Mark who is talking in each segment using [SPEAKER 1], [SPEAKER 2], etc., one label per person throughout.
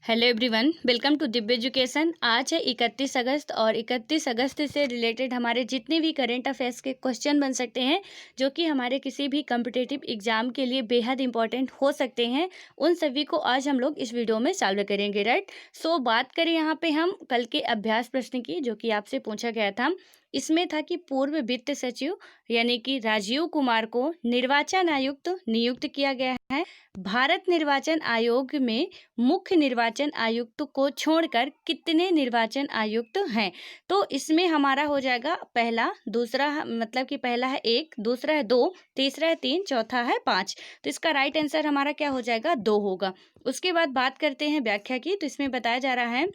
[SPEAKER 1] Hello everyone, welcome to Divya education. आज है 31 अगस्त और 31 अगस्त से रिलेटेड हमारे जितने भी करंट अफेयर्स के क्वेश्चन बन सकते हैं जो कि हमारे किसी भी कम्पिटिटिव एग्जाम के लिए बेहद इंपॉर्टेंट हो सकते हैं, उन सभी को आज हम लोग इस वीडियो में सॉल्व करेंगे। राइट। सो बात करें यहाँ पे हम कल के अभ्यास प्रश्न की जो कि आपसे पूछा गया था। इसमें था कि पूर्व वित्त सचिव यानी कि राजीव कुमार को निर्वाचन आयुक्त नियुक्त किया गया है। भारत निर्वाचन आयोग में मुख्य निर्वाचन आयुक्त को छोड़कर कितने निर्वाचन आयुक्त हैं? तो इसमें हमारा हो जाएगा पहला, दूसरा मतलब कि पहला है 1, दूसरा है 2, तीसरा है 3, चौथा है 5। तो इसका राइट आंसर हमारा क्या हो जाएगा? 2 होगा। उसके बाद बात करते हैं व्याख्या की। तो इसमें बताया जा रहा है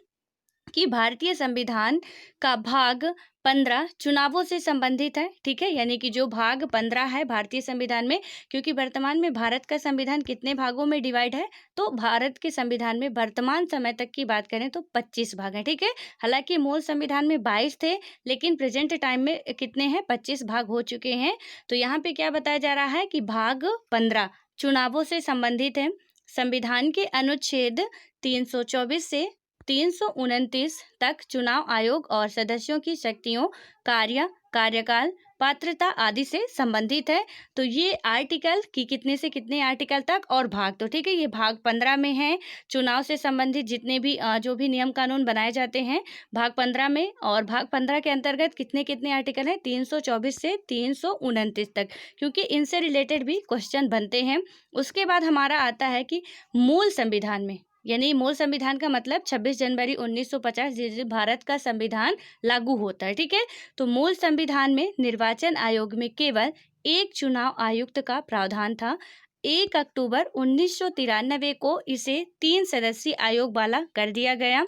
[SPEAKER 1] कि भारतीय संविधान का भाग 15 चुनावों से संबंधित है। ठीक है, यानी कि जो भाग 15 है भारतीय संविधान में, क्योंकि वर्तमान में भारत का संविधान कितने भागों में डिवाइड है, तो भारत के संविधान में वर्तमान समय तक की बात करें तो 25 भाग हैं। ठीक है, हालांकि मूल संविधान में 22 थे, लेकिन प्रेजेंट टाइम में कितने हैं? 25 भाग हो चुके हैं। तो यहाँ पे क्या बताया जा रहा है कि भाग 15 चुनावों से संबंधित है। संविधान के अनुच्छेद 324 से 329 तक चुनाव आयोग और सदस्यों की शक्तियों, कार्य, कार्यकाल, पात्रता आदि से संबंधित है। तो ये आर्टिकल की कितने से कितने आर्टिकल तक और भाग, तो ठीक है, ये भाग 15 में है। चुनाव से संबंधित जितने भी जो भी नियम कानून बनाए जाते हैं भाग 15 में, और भाग 15 के अंतर्गत कितने कितने आर्टिकल हैं? 324 से 329 तक, क्योंकि इनसे रिलेटेड भी क्वेश्चन बनते हैं। उसके बाद हमारा आता है कि मूल संविधान में, यानी मूल संविधान का मतलब 26 जनवरी 1950 जिस दिन भारत का संविधान लागू होता है। ठीक है, तो मूल संविधान में निर्वाचन आयोग में केवल एक चुनाव आयुक्त का प्रावधान था। 1 अक्टूबर 1993 को इसे 3 सदस्यीय आयोग वाला कर दिया गया।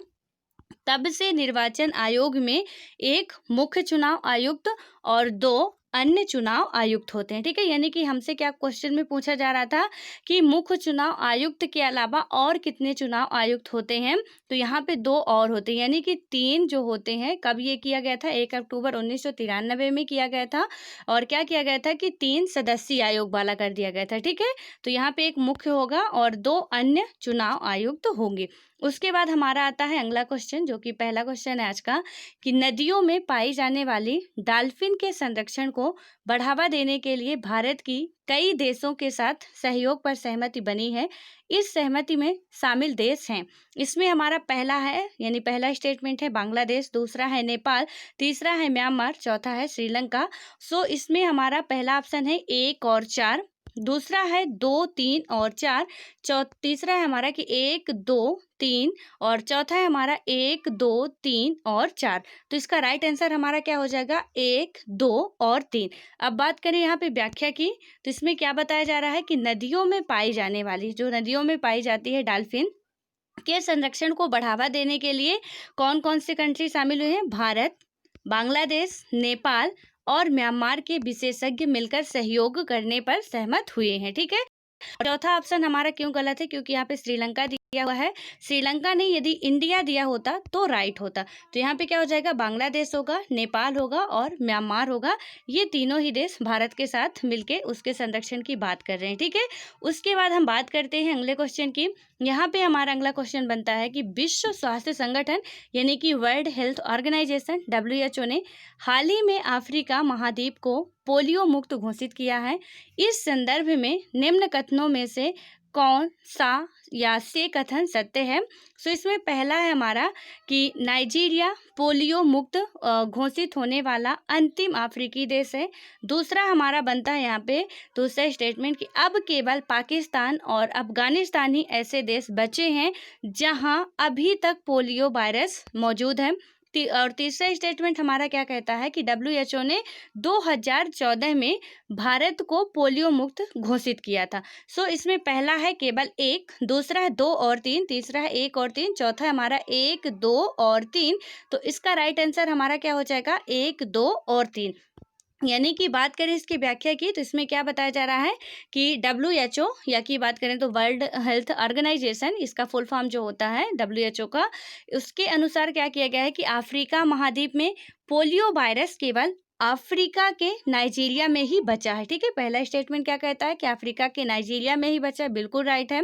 [SPEAKER 1] तब से निर्वाचन आयोग में एक मुख्य चुनाव आयुक्त और 2 अन्य चुनाव आयुक्त होते हैं। ठीक है, यानी कि हमसे क्या क्वेश्चन में पूछा जा रहा था कि मुख्य चुनाव आयुक्त के अलावा और कितने चुनाव आयुक्त होते हैं? तो यहाँ पे 2 और होते हैं, यानी कि 3 जो होते हैं। कब ये किया गया था? 1 अक्टूबर 1993 में किया गया था। और क्या किया गया था कि 3 सदस्यीय आयोग वाला कर दिया गया था। ठीक है, तो यहाँ पे एक मुख्य होगा और 2 अन्य चुनाव आयुक्त होंगे। उसके बाद हमारा आता है अगला क्वेश्चन, जो कि पहला क्वेश्चन है आज का, कि नदियों में पाई जाने वाली डॉल्फिन के संरक्षण को बढ़ावा देने के लिए भारत की कई देशों के साथ सहयोग पर सहमति बनी है। इस सहमति में शामिल देश हैं, इसमें हमारा पहला है, यानी पहला स्टेटमेंट है बांग्लादेश, दूसरा है नेपाल, तीसरा है म्यांमार, चौथा है श्रीलंका। सो इसमें हमारा पहला ऑप्शन है 1 और 4, दूसरा है 2, 3 और 4, तीसरा है हमारा कि 1, 2, 3 और चौथा है हमारा 1, 2, 3 और 4। तो इसका राइट आंसर हमारा क्या हो जाएगा? 1, 2 और 3। अब बात करें यहाँ पे व्याख्या की, तो इसमें क्या बताया जा रहा है कि नदियों में पाई जाने वाली, जो नदियों में पाई जाती है डॉल्फिन के संरक्षण को बढ़ावा देने के लिए कौन कौन से कंट्री शामिल हुए हैं? भारत, बांग्लादेश, नेपाल और म्यांमार के विशेषज्ञ मिलकर सहयोग करने पर सहमत हुए हैं। ठीक है, चौथा ऑप्शन हमारा क्यों गलत है? क्योंकि यहाँ पे श्रीलंका दिया हुआ है। श्रीलंका नहीं, यदि इंडिया दिया होता तो राइट होता। तो यहाँ पे क्या हो जाएगा? बांग्लादेश होगा, नेपाल होगा और म्यांमार होगा। ये तीनों ही देश भारत के साथ मिलके उसके संरक्षण की बात कर रहे हैं। ठीक है, उसके बाद हम बात करते हैं अगले क्वेश्चन की। यहाँ पे हमारा अगला क्वेश्चन बनता है कि विश्व स्वास्थ्य संगठन यानी कि वर्ल्ड हेल्थ ऑर्गेनाइजेशन WHO ने हाल ही में अफ्रीका महाद्वीप को पोलियो मुक्त घोषित किया है। इस संदर्भ में निम्न कथनों में से कौन सा या से कथन सत्य है? सो इसमें पहला है हमारा कि नाइजीरिया पोलियो मुक्त घोषित होने वाला अंतिम अफ्रीकी देश है। दूसरा हमारा बनता है यहाँ पे दूसरा स्टेटमेंट कि अब केवल पाकिस्तान और अफगानिस्तान ही ऐसे देश बचे हैं जहां अभी तक पोलियो वायरस मौजूद है। और तीसरा स्टेटमेंट हमारा क्या कहता है कि WHO ने 2014 में भारत को पोलियो मुक्त घोषित किया था। सो इसमें पहला है केवल 1, दूसरा है 2 और 3, तीसरा है 1 और 3, चौथा है हमारा 1, 2 और 3। तो इसका राइट आंसर हमारा क्या हो जाएगा? 1, 2 और 3। यानी कि बात करें इसकी व्याख्या की, तो इसमें क्या बताया जा रहा है कि WHO या की बात करें तो वर्ल्ड हेल्थ ऑर्गेनाइजेशन, इसका फुल फॉर्म जो होता है WHO का, उसके अनुसार क्या किया गया है कि अफ्रीका महाद्वीप में पोलियो वायरस केवल अफ्रीका के नाइजीरिया में ही बचा है। ठीक है, पहला स्टेटमेंट क्या कहता है कि अफ्रीका के नाइजीरिया में ही बचा है, बिल्कुल राइट है।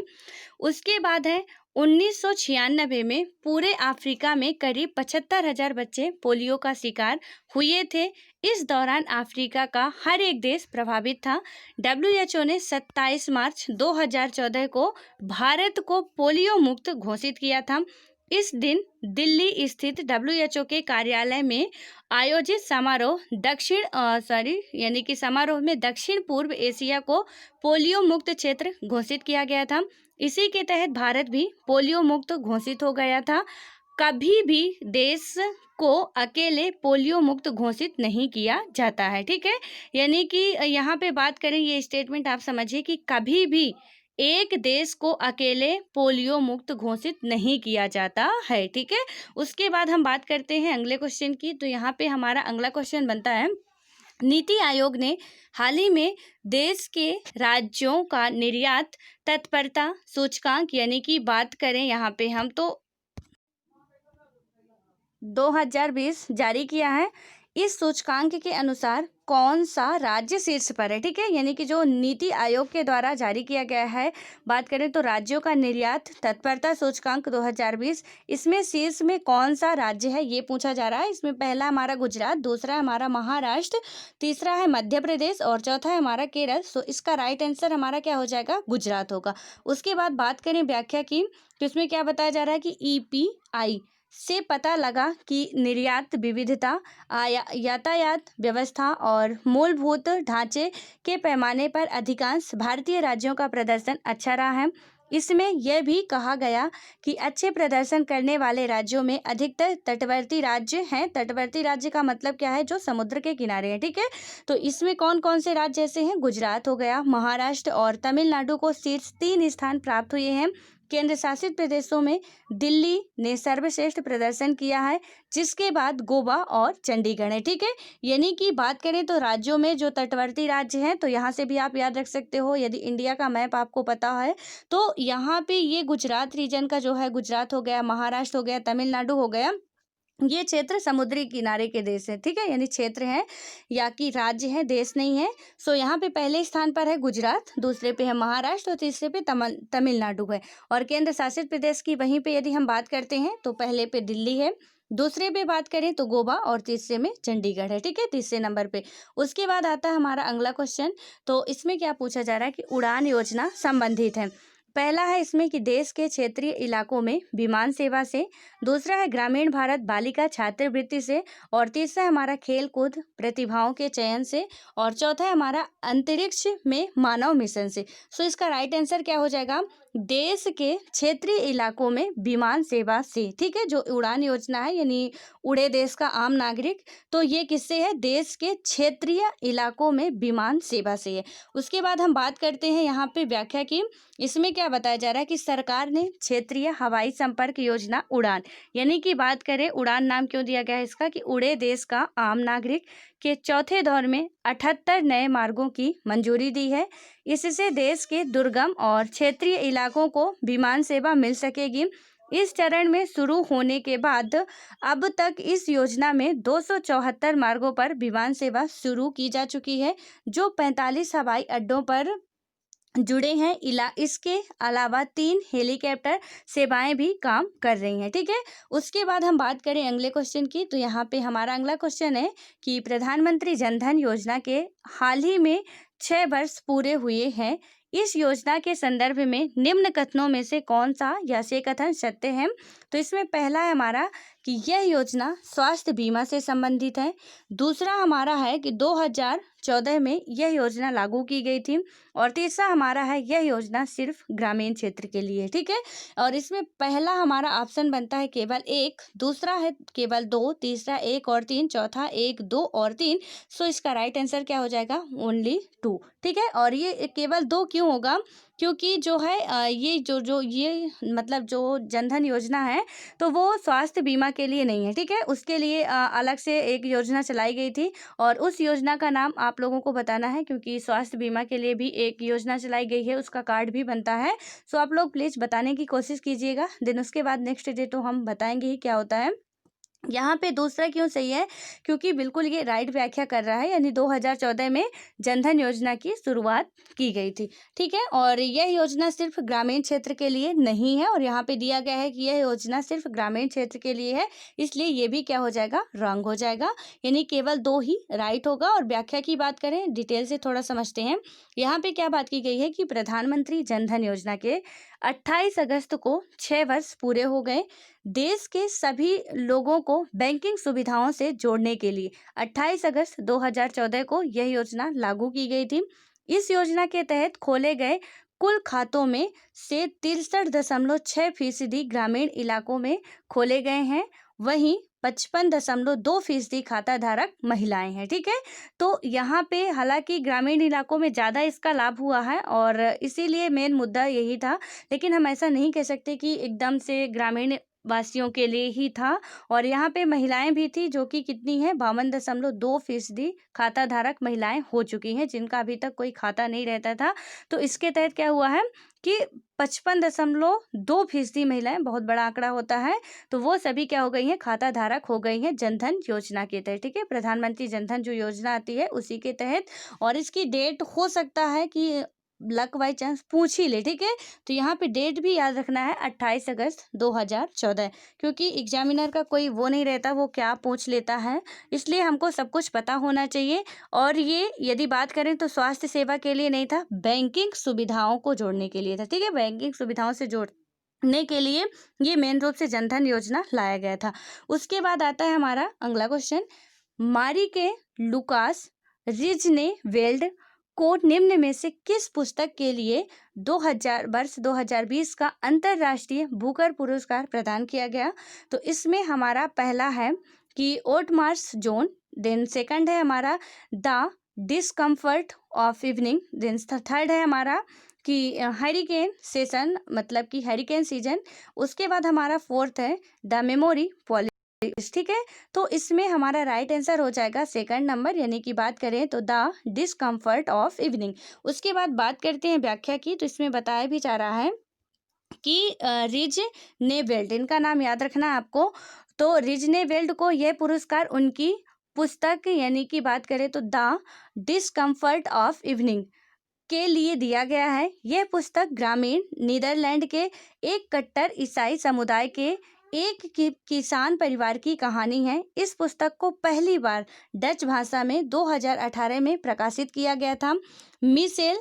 [SPEAKER 1] उसके बाद है 1996 में पूरे अफ्रीका में करीब 75,000 बच्चे पोलियो का शिकार हुए थे। इस दौरान अफ्रीका का हर एक देश प्रभावित था। WHO ने 27 मार्च 2014 को भारत को पोलियो मुक्त घोषित किया था। इस दिन दिल्ली स्थित WHO के कार्यालय में आयोजित समारोह में दक्षिण पूर्व एशिया को पोलियो मुक्त क्षेत्र घोषित किया गया था। इसी के तहत भारत भी पोलियो मुक्त घोषित हो गया था। कभी भी देश को अकेले पोलियो मुक्त घोषित नहीं किया जाता है, ठीक है। यानी कि यहाँ पे बात करें, ये स्टेटमेंट आप समझिए कि कभी भी एक देश को अकेले पोलियो मुक्त घोषित नहीं किया जाता है, ठीक है। उसके बाद हम बात करते हैं अगले क्वेश्चन की। तो यहाँ पे हमारा अगला क्वेश्चन बनता है, नीति आयोग ने हाल ही में देश के राज्यों का निर्यात तत्परता सूचकांक यानी कि बात करें यहाँ पे हम तो 2020 जारी किया है। इस सूचकांक के अनुसार कौन सा राज्य शीर्ष पर है, ठीक है। यानी कि जो नीति आयोग के द्वारा जारी किया गया है, बात करें तो राज्यों का निर्यात तत्परता सूचकांक 2020, इसमें शीर्ष में कौन सा राज्य है ये पूछा जा रहा है। इसमें पहला हमारा गुजरात, दूसरा हमारा महाराष्ट्र, तीसरा है मध्य प्रदेश और चौथा है हमारा केरल। सो इसका राइट आंसर हमारा क्या हो जाएगा, गुजरात होगा। उसके बाद बात करें व्याख्या की, तो इसमें क्या बताया जा रहा है कि EPI से पता लगा कि निर्यात विविधता, यातायात व्यवस्था और मूलभूत ढांचे के पैमाने पर अधिकांश भारतीय राज्यों का प्रदर्शन अच्छा रहा है। इसमें यह भी कहा गया कि अच्छे प्रदर्शन करने वाले राज्यों में अधिकतर तटवर्ती राज्य हैं। तटवर्ती राज्य का मतलब क्या है, जो समुद्र के किनारे हैं, ठीक है। तो इसमें कौन कौन से राज्य ऐसे हैं, गुजरात हो गया, महाराष्ट्र और तमिलनाडु को शीर्ष 3 स्थान प्राप्त हुए हैं। केंद्र शासित प्रदेशों में दिल्ली ने सर्वश्रेष्ठ प्रदर्शन किया है, जिसके बाद गोवा और चंडीगढ़ है, ठीक है। यानी कि बात करें तो राज्यों में जो तटवर्ती राज्य हैं, तो यहाँ से भी आप याद रख सकते हो, यदि इंडिया का मैप आपको पता है तो यहाँ पे ये गुजरात रीजन का जो है, गुजरात हो गया, महाराष्ट्र हो गया, तमिलनाडु हो गया, ये क्षेत्र समुद्री किनारे के देश है, ठीक है। यानी क्षेत्र है या कि राज्य है, देश नहीं है। सो यहाँ पे पहले स्थान पर है गुजरात, दूसरे पे है महाराष्ट्र और तीसरे पे तमिलनाडु है। और केंद्र शासित प्रदेश की वहीं पे यदि हम बात करते हैं तो पहले पे दिल्ली है, दूसरे पे बात करें तो गोवा और तीसरे में चंडीगढ़ है, ठीक है, तीसरे नंबर पे। उसके बाद आता है हमारा अगला क्वेश्चन। तो इसमें क्या पूछा जा रहा है कि उड़ान योजना संबंधित है। पहला है इसमें कि देश के क्षेत्रीय इलाकों में विमान सेवा से, दूसरा है ग्रामीण भारत बालिका छात्रवृत्ति से, और तीसरा है हमारा खेल कूद प्रतिभाओं के चयन से, और चौथा है हमारा अंतरिक्ष में मानव मिशन से। सो इसका राइट आंसर क्या हो जाएगा, देश के क्षेत्रीय इलाकों में विमान सेवा से, ठीक है। जो उड़ान योजना है यानी उड़े देश का आम नागरिक, तो ये किससे है, देश के क्षेत्रीय इलाकों में विमान सेवा से है। उसके बाद हम बात करते हैं यहाँ पे व्याख्या की। इसमें क्या बताया जा रहा है कि सरकार ने क्षेत्रीय हवाई संपर्क योजना उड़ान, यानी कि बात करें उड़ान नाम क्यों दिया गया है इसका, कि उड़े देश का आम नागरिक के चौथे दौर में 78 नए मार्गों की मंजूरी दी है। इससे देश के दुर्गम और क्षेत्रीय इलाकों को विमान सेवा मिल सकेगी। इस चरण में शुरू होने के बाद अब तक इस योजना में 274 मार्गों पर विमान सेवा शुरू की जा चुकी है, जो 45 हवाई अड्डों पर जुड़े हैं। इसके अलावा 3 हेलीकॉप्टर सेवाएं भी काम कर रही हैं, ठीक है। उसके बाद हम बात करें अगले क्वेश्चन की। तो यहाँ पे हमारा अगला क्वेश्चन है कि प्रधानमंत्री जनधन योजना के हाल ही में 6 वर्ष पूरे हुए हैं। इस योजना के संदर्भ में निम्न कथनों में से कौन सा या से कथन सत्य है। तो इसमें पहला है हमारा कि यह योजना स्वास्थ्य बीमा से संबंधित है। दूसरा हमारा है कि 2014 में यह योजना लागू की गई थी। और तीसरा हमारा है यह योजना सिर्फ ग्रामीण क्षेत्र के लिए, ठीक है। और इसमें पहला हमारा ऑप्शन बनता है केवल 1, दूसरा है केवल 2, तीसरा 1 और 3, चौथा 1, 2 और 3। सो इसका राइट आंसर क्या हो जाएगा, ओनली 2, ठीक है। और ये केवल 2 क्यों होगा, क्योंकि जो है ये ये मतलब जो जनधन योजना है तो वो स्वास्थ्य बीमा के लिए नहीं है, ठीक है। उसके लिए अलग से एक योजना चलाई गई थी और उस योजना का नाम आप लोगों को बताना है, क्योंकि स्वास्थ्य बीमा के लिए भी एक योजना चलाई गई है, उसका कार्ड भी बनता है। सो आप लोग प्लीज़ बताने की कोशिश कीजिएगा। देन उसके बाद नेक्स्ट डे तो हम बताएंगे ही क्या होता है। यहाँ पे दूसरा क्यों सही है, क्योंकि बिल्कुल ये राइट व्याख्या कर रहा है, यानी 2014 में जनधन योजना की शुरुआत की गई थी। ठीक है, और यह योजना सिर्फ ग्रामीण क्षेत्र के लिए नहीं है, और यहाँ पे दिया गया है कि यह योजना सिर्फ ग्रामीण क्षेत्र के लिए है, इसलिए ये भी क्या हो जाएगा, रॉन्ग हो जाएगा, यानी केवल 2 ही राइट होगा। और व्याख्या की बात करें, डिटेल से थोड़ा समझते हैं। यहाँ पे क्या बात की गई है कि प्रधानमंत्री जनधन योजना के 28 अगस्त को 6 वर्ष पूरे हो गए। देश के सभी लोगों को बैंकिंग सुविधाओं से जोड़ने के लिए 28 अगस्त 2014 को यह योजना लागू की गई थी। इस योजना के तहत खोले गए कुल खातों में से 63.6% ग्रामीण इलाकों में खोले गए हैं, वहीं 55.2% खाता धारक महिलाएं हैं। ठीक है, तो यहाँ पे हालांकि ग्रामीण इलाकों में ज़्यादा इसका लाभ हुआ है, और इसीलिए मेन मुद्दा यही था, लेकिन हम ऐसा नहीं कह सकते कि एकदम से ग्रामीण वासियों के लिए ही था। और यहाँ पे महिलाएं भी थी, जो कि कितनी है, 52.2% खाता धारक महिलाएं हो चुकी हैं, जिनका अभी तक कोई खाता नहीं रहता था। तो इसके तहत क्या हुआ है कि 55.2% महिलाएं, बहुत बड़ा आंकड़ा होता है, तो वो सभी क्या हो गई हैं, खाता धारक हो गई हैं जनधन योजना के तहत। ठीक है, प्रधानमंत्री जनधन जो योजना आती है उसी के तहत। और इसकी डेट हो सकता है कि लक बाई चांस पूछ ही ले। ठीक है, तो यहाँ पे डेट भी याद रखना है, 28 अगस्त 2014, क्योंकि एग्जामिनर का कोई वो नहीं रहता, वो क्या पूछ लेता है, इसलिए हमको सब कुछ पता होना चाहिए। और ये यदि बात करें तो स्वास्थ्य सेवा के लिए नहीं था, बैंकिंग सुविधाओं को जोड़ने के लिए था। ठीक है, बैंकिंग सुविधाओं से जोड़ने के लिए ये मेन रूप से जनधन योजना लाया गया था। उसके बाद आता है हमारा अगला क्वेश्चन, मारी के लुकास रिजने वेल्ड को निम्न में से किस पुस्तक के लिए 2020 का अंतर्राष्ट्रीय बुकर पुरस्कार प्रदान किया गया। तो इसमें हमारा पहला है कि ओटमार्स जोन, देन सेकंड है हमारा the discomfort of evening, then third है हमारा कि हरिकेन सेशन, मतलब कि हरिकेन सीजन। उसके बाद हमारा फोर्थ है द मेमोरी पॉलिसी। ठीक है, तो इसमें हमारा राइट आंसर हो जाएगा सेकंड नंबर, यानी कि बात करें तो द डिस्कम्फर्ट ऑफ इवनिंग। उसके बाद बात करते हैं व्याख्या की, तो इसमें बताया भी जा रहा है कि रिज नेवेल्ड, इनका नाम याद रखना है आपको। तो रिज नेवेल्ड को यह पुरस्कार उनकी पुस्तक, यानी कि बात करें तो द डिस्कम्फर्ट ऑफ इवनिंग के लिए दिया गया है। यह पुस्तक ग्रामीण नीदरलैंड के एक कट्टर ईसाई समुदाय के एक किसान परिवार की कहानी है। इस पुस्तक को पहली बार डच भाषा में 2018 में प्रकाशित किया गया था। मिशेल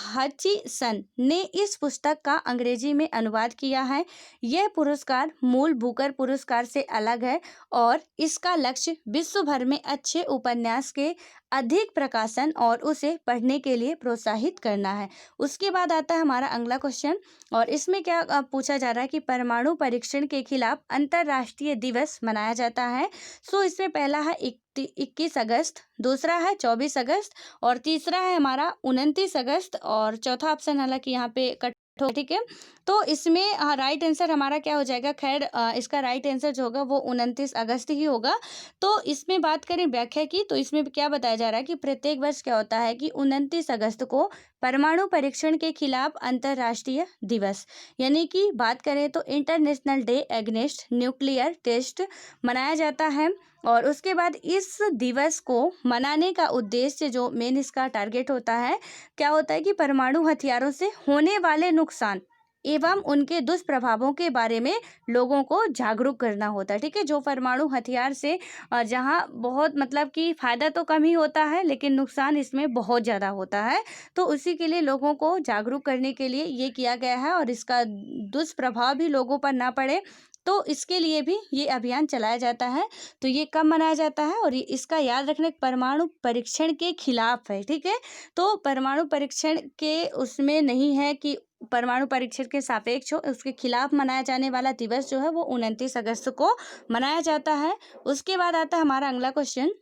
[SPEAKER 1] हचिसन ने इस पुस्तक का अंग्रेजी में अनुवाद किया है। यह पुरस्कार मूल बुकर पुरस्कार से अलग है, और इसका लक्ष्य विश्व भर में अच्छे उपन्यास के अधिक प्रकाशन और उसे पढ़ने के लिए प्रोत्साहित करना है। उसके बाद आता है हमारा अगला क्वेश्चन, और इसमें क्या पूछा जा रहा है कि परमाणु परीक्षण के खिलाफ अंतर्राष्ट्रीय दिवस मनाया जाता है। सो इसमें पहला है 21 अगस्त, दूसरा है 24 अगस्त, और तीसरा है हमारा 29 अगस्त, और चौथा ऑप्शन हालांकि यहाँ पे कट हो। ठीक है, तो इसमें राइट आंसर हमारा क्या हो जाएगा, खैर इसका राइट आंसर जो होगा वो 29 अगस्त ही होगा। तो इसमें बात करें व्याख्या की, तो इसमें क्या बताया जा रहा है कि प्रत्येक वर्ष क्या होता है कि 29 अगस्त को परमाणु परीक्षण के खिलाफ अंतर्राष्ट्रीय दिवस, यानी कि बात करें तो international day against nuclear test मनाया जाता है। और उसके बाद इस दिवस को मनाने का उद्देश्य, जो मेन इसका टारगेट होता है, क्या होता है कि परमाणु हथियारों से होने वाले नुकसान एवं उनके दुष्प्रभावों के बारे में लोगों को जागरूक करना होता है। ठीक है, जो परमाणु हथियार से जहाँ बहुत मतलब कि फ़ायदा तो कम ही होता है, लेकिन नुकसान इसमें बहुत ज़्यादा होता है, तो उसी के लिए लोगों को जागरूक करने के लिए ये किया गया है, और इसका दुष्प्रभाव भी लोगों पर ना पड़े, तो इसके लिए भी ये अभियान चलाया जाता है। तो ये कब मनाया जाता है, और इसका याद रखना, परमाणु परीक्षण के खिलाफ है। ठीक है, तो परमाणु परीक्षण के उसमें नहीं है कि परमाणु परीक्षण के सापेक्ष हो, उसके खिलाफ मनाया जाने वाला दिवस जो है वो 29 अगस्त को मनाया जाता है। उसके बाद आता है हमारा अगला क्वेश्चन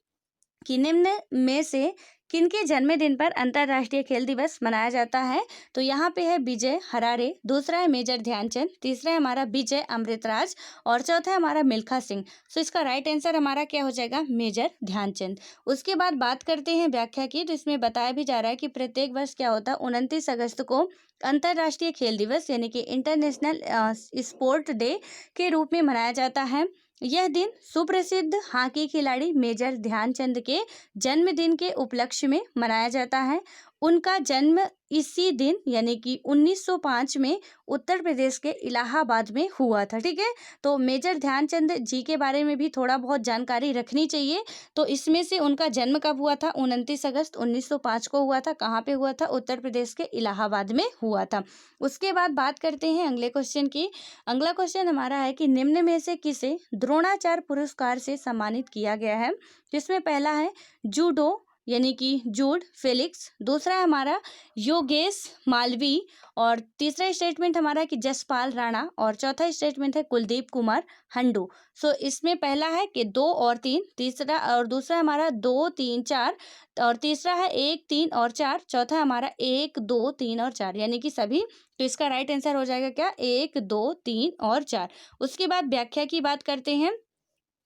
[SPEAKER 1] कि निम्न में से किनके जन्मदिन पर अंतर्राष्ट्रीय खेल दिवस मनाया जाता है। तो यहाँ पे है विजय हरारे, दूसरा है मेजर ध्यानचंद, तीसरा है हमारा विजय अमृतराज, और चौथा है हमारा मिल्खा सिंह। सो इसका राइट आंसर हमारा क्या हो जाएगा, मेजर ध्यानचंद। उसके बाद बात करते हैं व्याख्या की, तो इसमें बताया भी जा रहा है कि प्रत्येक वर्ष क्या होता है, 29 अगस्त को अंतर्राष्ट्रीय खेल दिवस, यानी कि इंटरनेशनल स्पोर्ट डे के रूप में मनाया जाता है। यह दिन सुप्रसिद्ध हॉकी खिलाड़ी मेजर ध्यानचंद के जन्मदिन के उपलक्ष्य में मनाया जाता है। उनका जन्म इसी दिन यानी कि 1905 में उत्तर प्रदेश के इलाहाबाद में हुआ था। ठीक है, तो मेजर ध्यानचंद जी के बारे में भी थोड़ा बहुत जानकारी रखनी चाहिए। तो इसमें से उनका जन्म कब हुआ था? 29 अगस्त 1905 को हुआ था। कहाँ पे हुआ था? उत्तर प्रदेश के इलाहाबाद में हुआ था। उसके बाद बात करते हैं अगले क्वेश्चन की। अगला क्वेश्चन हमारा है कि निम्न में से किसे द्रोणाचार्य पुरस्कार से सम्मानित किया गया है? जिसमें पहला है जूडो यानी कि जूड फेलिक्स, दूसरा है हमारा योगेश मालवी, और तीसरा स्टेटमेंट हमारा है कि जसपाल राणा, और चौथा स्टेटमेंट है कुलदीप कुमार हंडू। सो इसमें पहला है कि 2 और 3, तीसरा और दूसरा हमारा 2 3 4, और तीसरा है 1 3 और 4, चौथा है हमारा 1 2 3 और 4 यानी कि सभी। तो इसका राइट आंसर हो जाएगा क्या? 1 2 3 और 4। उसके बाद व्याख्या की बात करते हैं।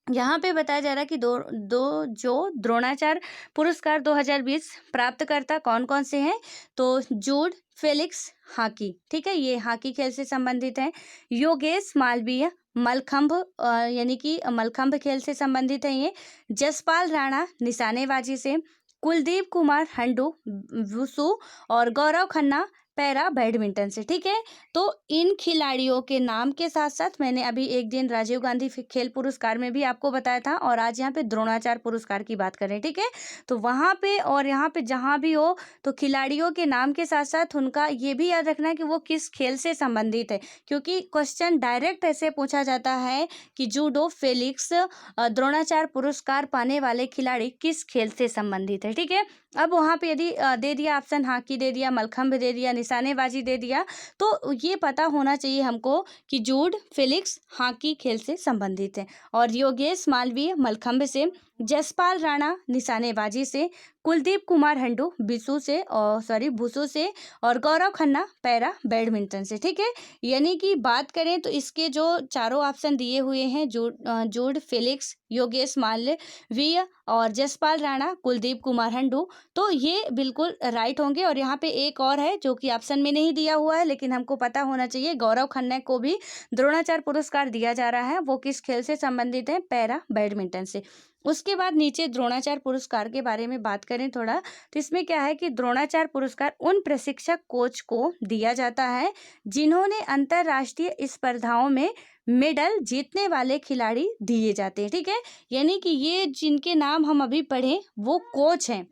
[SPEAKER 1] यहाँ पे बताया जा रहा है कि जो द्रोणाचार्य पुरस्कार 2020 प्राप्तकर्ता कौन कौन से हैं? तो जूड फेलिक्स हॉकी, ठीक है, ये हॉकी खेल से संबंधित है। योगेश मालवीय मलखंभ यानी कि मलखंभ खेल से संबंधित है ये। जसपाल राणा निशानेबाजी से। कुलदीप कुमार हंडू वुशु, और गौरव खन्ना पैरा बैडमिंटन से। ठीक है, तो इन खिलाड़ियों के नाम के साथ साथ मैंने अभी एक दिन राजीव गांधी खेल पुरस्कार में भी आपको बताया था, और आज यहाँ पे द्रोणाचार्य पुरस्कार की बात करें। ठीक है, तो वहाँ पे और यहाँ पे जहाँ भी हो तो खिलाड़ियों के नाम के साथ साथ उनका ये भी याद रखना है कि वो किस खेल से संबंधित है, क्योंकि क्वेश्चन डायरेक्ट ऐसे पूछा जाता है कि जूडो फेलिक्स द्रोणाचार्य पुरस्कार पाने वाले खिलाड़ी किस खेल से संबंधित है। ठीक है, अब वहाँ पे यदि दे दिया ऑप्शन हॉकी दे दिया, मलखंभ दे दिया, निशानेबाजी दे दिया, तो ये पता होना चाहिए हमको कि जूड फेलिक्स हॉकी खेल से संबंधित है, और योगेश मालवीय मलखंभ से, जसपाल राणा निशानेबाजी से, कुलदीप कुमार हंडू भुसु से, और गौरव खन्ना पैरा बैडमिंटन से। ठीक है, यानी कि बात करें तो इसके जो चारों ऑप्शन दिए हुए हैं, जूड फेलिक्स, योगेश मालवीय और जसपाल राणा, कुलदीप कुमार हंडू, तो ये बिल्कुल राइट होंगे। और यहाँ पे एक और है जो कि ऑप्शन में नहीं दिया हुआ है, लेकिन हमको पता होना चाहिए, गौरव खन्ना को भी द्रोणाचार्य पुरस्कार दिया जा रहा है। वो किस खेल से संबंधित है? पैरा बैडमिंटन से। उसके बाद नीचे द्रोणाचार्य पुरस्कार के बारे में बात करें थोड़ा, तो इसमें क्या है कि द्रोणाचार्य पुरस्कार उन प्रशिक्षक कोच को दिया जाता है जिन्होंने अंतरराष्ट्रीय स्पर्धाओं में मेडल जीतने वाले खिलाड़ी दिए जाते हैं। ठीक है, यानी कि ये जिनके नाम हम अभी पढ़े वो कोच हैं,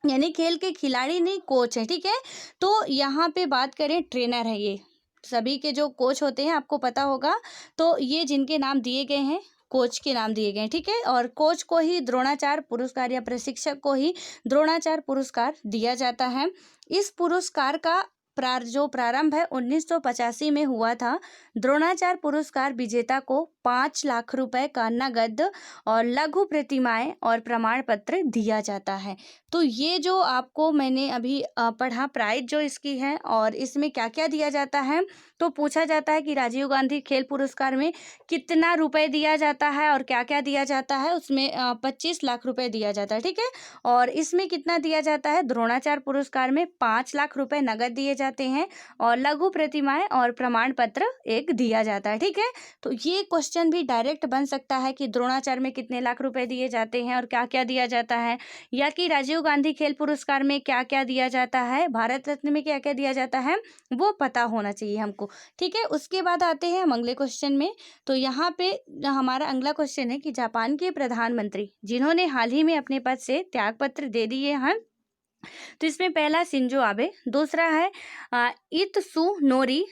[SPEAKER 1] यानी खेल के खिलाड़ी नहीं, कोच है। ठीक है, तो यहाँ पे बात करें ट्रेनर है, ये सभी के जो कोच होते हैं आपको पता होगा, तो ये जिनके नाम दिए गए हैं कोच के नाम दिए गए हैं। ठीक है, और कोच को ही द्रोणाचार्य पुरस्कार या प्रशिक्षक को ही द्रोणाचार्य पुरस्कार दिया जाता है। इस पुरस्कार का जो प्रारंभ है 1985 में हुआ था। द्रोणाचार्य पुरस्कार विजेता को 5 लाख रुपए का नगद और लघु प्रतिमाएं और प्रमाण पत्र दिया जाता है। तो ये जो आपको मैंने अभी पढ़ा प्राइज जो इसकी है, और इसमें क्या क्या दिया जाता है, तो पूछा जाता है कि राजीव गांधी खेल पुरस्कार में कितना रुपए दिया जाता है और क्या क्या दिया जाता है। उसमें 25 लाख रुपए दिया जाता है। ठीक है, और इसमें कितना दिया जाता है? द्रोणाचार्य पुरस्कार में 5 लाख रुपए नगद दिए जाते हैं, और लघु प्रतिमाएं और प्रमाण पत्र एक दिया जाता है। ठीक है, तो ये क्वेश्चन भी डायरेक्ट बन सकता है कि द्रोणाचार्य में कितने लाख रुपए दिए जाते हैं और क्या क्या दिया जाता है, या कि राजीव गांधी खेल पुरस्कार में क्या क्या दिया जाता है, भारत रत्न में क्या क्या दिया जाता है, वो पता होना चाहिए हमको। ठीक है, उसके बाद आते हैं हम अगले क्वेश्चन में। तो यहाँ पे हमारा अगला क्वेश्चन है कि जापान के प्रधानमंत्री जिन्होंने हाल ही में अपने पद से त्यागपत्र दे दिए हैं, तो इसमें पहला शिंजो आबे, दूसरा है इत्सुनोरी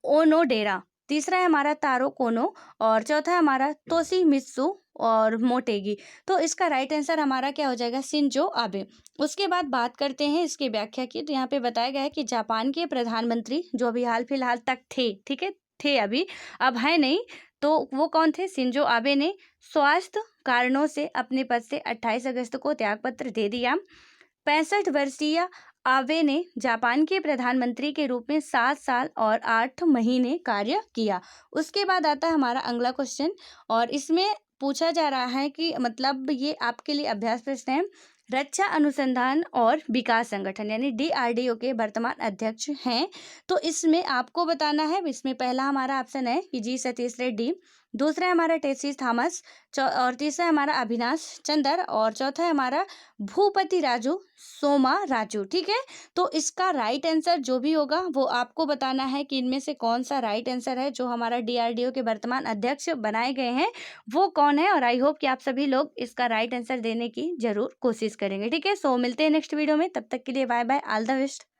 [SPEAKER 1] ओनोडेरा, तीसरा है हमारा तारो कोनो, और चौथा है हमारा तोशिमित्सु और मोटेगी। तो इसका राइट आंसर हमारा क्या हो जाएगा? Shinzo Abe. उसके बाद बात करते हैं इसकी व्याख्या की। तो यहाँ पे बताया गया है कि जापान के प्रधानमंत्री जो अभी हाल फिलहाल तक थे, ठीक है, थे अभी, अब है नहीं, तो वो कौन थे? शिंजो आबे ने स्वास्थ्य कारणों से अपने पद से 28 अगस्त को त्यागपत्र दे दिया। 65 वर्षीय आबे ने जापान के प्रधानमंत्री के रूप में 7 साल और 8 महीने कार्य किया। उसके बाद आता है हमारा अगला क्वेश्चन, और इसमें पूछा जा रहा है कि मतलब ये आपके लिए अभ्यास प्रश्न है, रक्षा अनुसंधान और विकास संगठन यानी DRDO के वर्तमान अध्यक्ष हैं। तो इसमें आपको बताना है, इसमें पहला हमारा ऑप्शन है कि जी सतीश रेड्डी, दूसरा है हमारा टेसी थॉमस, और तीसरा है हमारा अविनाश चंद्र, और चौथा है हमारा भूपति राजू सोमा राजू। ठीक है, तो इसका राइट आंसर जो भी होगा वो आपको बताना है कि इनमें से कौन सा राइट आंसर है। जो हमारा DRDO के वर्तमान अध्यक्ष बनाए गए हैं वो कौन है, और आई होप कि आप सभी लोग इसका राइट आंसर देने की जरूर कोशिश करेंगे। ठीक है, सो मिलते हैं नेक्स्ट वीडियो में, तब तक के लिए bye bye, all the best.